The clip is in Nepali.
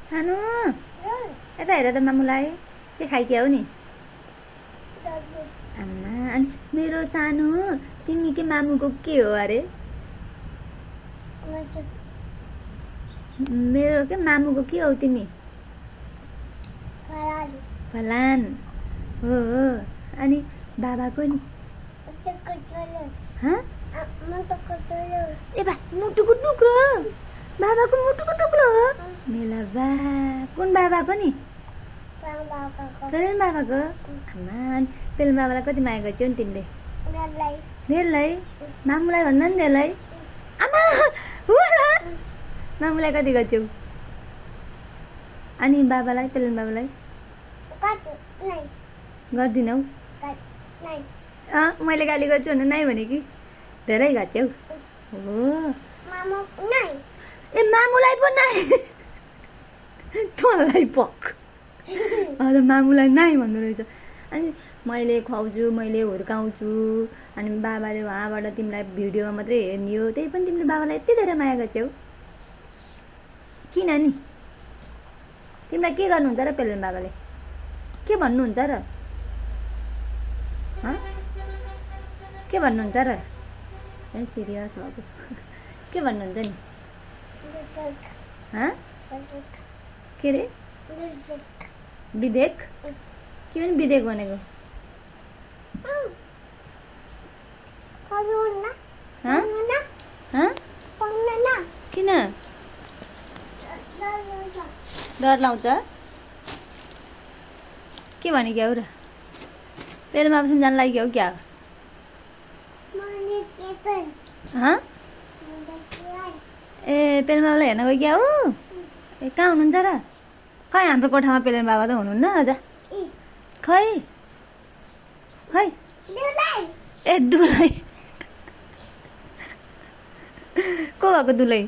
सानो यता हेर त मामुलाई के खाइक्याउ नि आमा अनि मेरो सानो तिमी के मामुको के हो अरे मेरो के मामुको के हो तिमी फलान हो अनि बाबाको नि ए बा मुटुको टुक्रो बाबाको मुटुको टुक्रो हो मेला बा कुन बाबाको नि पेलन बाबाको आमा पेलन बाबालाई कति माया गर्छौ नि तिमीले धेरलाई मामुलाई भन्दा नि धेरलाई आमा मामुलाई कति गर्छौ अनि बाबालाई पेलन बाबालाई गर्दिनौ मैले गाली गर्छु भने नाइ भने कि धेरै गर्छौ हो ए मामुलाई पो नाइ तँलाई पक हजुर मामुलाई नाइ भन्दो रहेछ अनि मैले खुवाउँछु मैले हुर्काउँछु अनि बाबाले उहाँबाट तिमीलाई भिडियोमा मात्रै हेर्ने हो त्यही पनि तिमीले बाबालाई यति धेरै माया गर्छौ किन नि तिमीलाई के गर्नुहुन्छ र पेलन बाबाले के भन्नुहुन्छ र के भन्नुहुन्छ र ए सिरियस भएको के भन्नुहुन्छ नि के रे विधेयक के पनि विधेयक भनेको किन डर लाउँछ के भने क्या हो र पेलन बाबासँग जान लागि हो क्या ए पेलन बाबालाई हेर्न गयो क्या हो ए कहाँ हुनुहुन्छ र खै हाम्रो कोठामा पेलन बाबा त हुनुहुन्न अझ खै खै ए दुलै को भएको दुलै